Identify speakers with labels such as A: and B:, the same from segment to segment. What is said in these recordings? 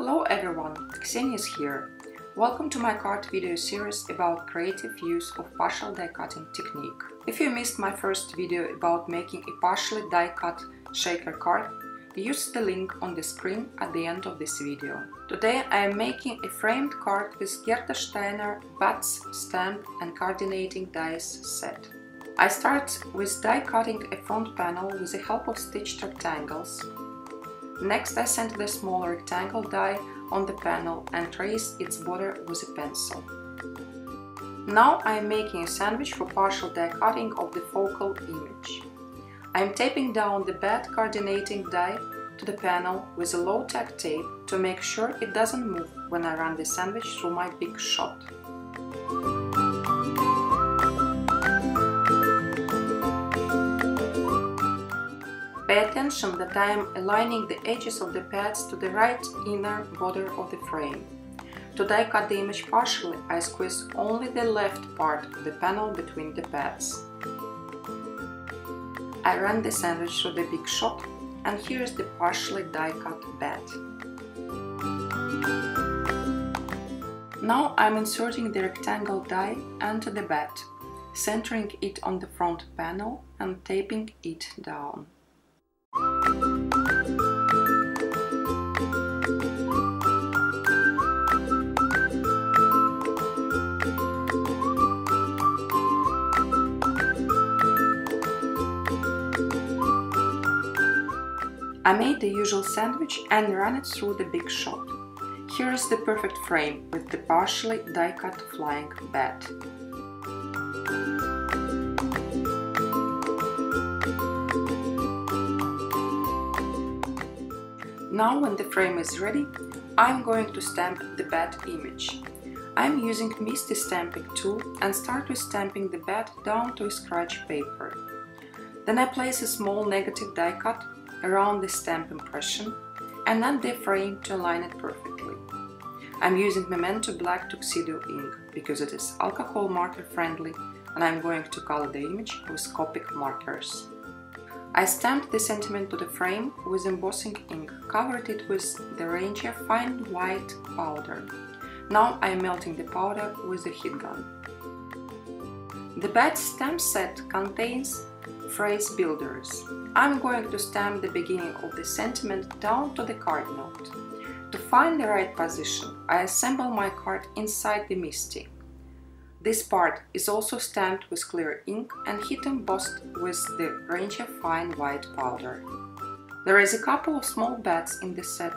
A: Hello everyone, Ksenia is here. Welcome to my card video series about creative use of partial die cutting technique. If you missed my first video about making a partially die cut shaker card, use the link on the screen at the end of this video. Today I am making a framed card with Gerda Steiner bats, stamp and coordinating dies set. I start with die cutting a front panel with the help of stitched rectangles. Next I center the small rectangle die on the panel and trace its border with a pencil. Now I am making a sandwich for partial die cutting of the focal image. I am taping down the bat coordinating die to the panel with a low-tack tape to make sure it doesn't move when I run the sandwich through my big shot. Pay attention that I am aligning the edges of the pads to the right inner border of the frame. To die cut the image partially, I squeeze only the left part of the panel between the pads. I run the sandwich through the big shot, and here is the partially die cut bat. Now I'm inserting the rectangle die into the bat, centering it on the front panel and taping it down. I made the usual sandwich and ran it through the big shot. Here is the perfect frame with the partially die-cut flying bat. Now when the frame is ready, I'm going to stamp the bat image. I'm using Misty stamping tool and start with stamping the bat down to a scratch paper. Then I place a small negative die cut around the stamp impression and add the frame to align it perfectly. I'm using Memento Black Tuxedo ink because it is alcohol marker friendly and I'm going to color the image with Copic markers. I stamped the sentiment to the frame with embossing ink, covered it with the Ranger fine white powder. Now I am melting the powder with a heat gun. The bat stamp set contains phrase builders. I'm going to stamp the beginning of the sentiment down to the card note. To find the right position, I assemble my card inside the Misty. This part is also stamped with clear ink and heat embossed with the Ranger fine white powder. There is a couple of small bats in the set,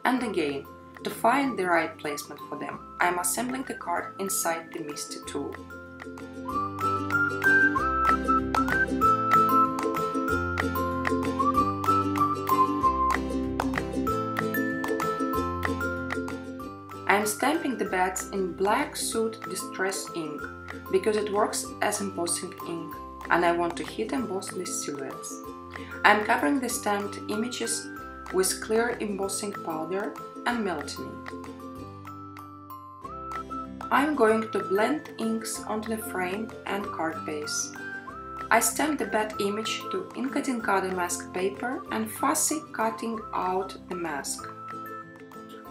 A: and again, to find the right placement for them, I am assembling the card inside the Misty tool. I am stamping the bats in Black Soot Distress ink because it works as embossing ink and I want to heat emboss these silhouettes. I am covering the stamped images with clear embossing powder and melting it. I am going to blend inks onto the frame and card base. I stamp the bat image to Inkadinkado mask paper and fussy cutting out the mask.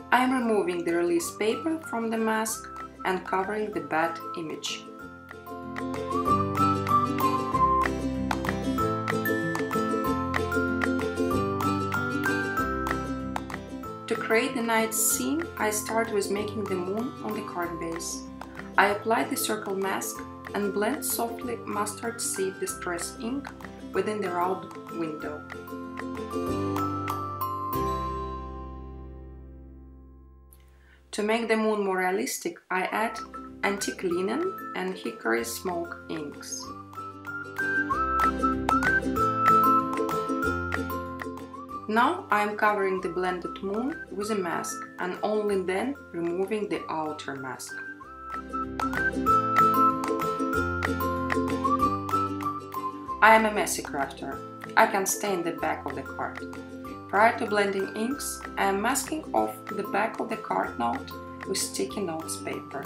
A: I am removing the release paper from the mask and covering the bat image. To create the night scene, I start with making the moon on the card base. I apply the circle mask and blend softly mustard seed distress ink within the round window. To make the moon more realistic, I add antique linen and hickory smoke inks. Now I am covering the blended moon with a mask and only then removing the outer mask. I am a messy crafter. I can stain the back of the card. Prior to blending inks, I am masking off the back of the card note with sticky notes paper.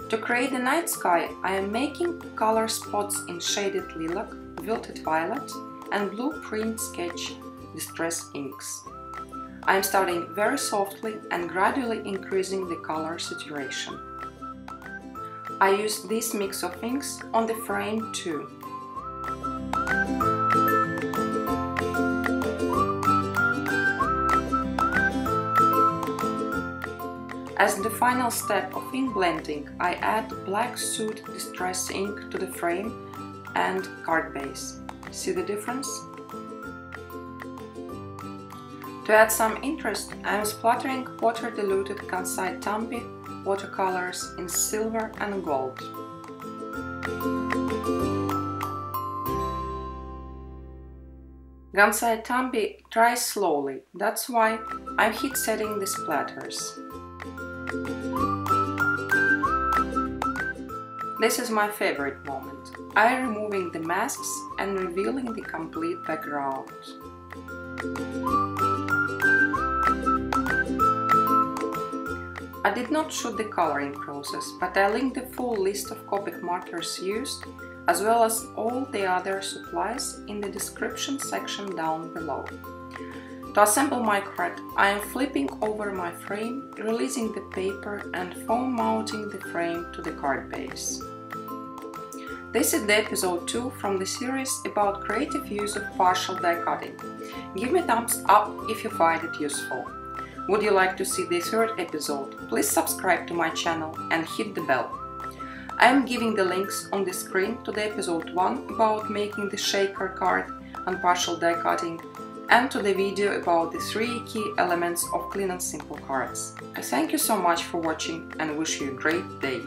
A: To create the night sky, I am making color spots in shaded lilac, wilted violet and blue print sketch distress inks. I am starting very softly and gradually increasing the color saturation. I use this mix of inks on the frame too. As the final step of ink blending, I add black soot distress ink to the frame and card base. See the difference? To add some interest, I am splattering water-diluted Kansai Tambi watercolors in silver and gold. Kansai Tambi dries slowly, that's why I'm heat setting the splatters. This is my favorite moment. I'm removing the masks and revealing the complete background. I did not shoot the coloring process, but I linked the full list of Copic markers used, as well as all the other supplies in the description section down below. To assemble my card, I am flipping over my frame, releasing the paper and foam mounting the frame to the card base. This is the episode 2 from the series about creative use of partial die cutting. Give me a thumbs up if you find it useful. Would you like to see the third episode? Please subscribe to my channel and hit the bell. I am giving the links on the screen to the episode 1 about making the shaker card and partial die cutting, and to the video about the 3 key elements of clean and simple cards. I thank you so much for watching and wish you a great day.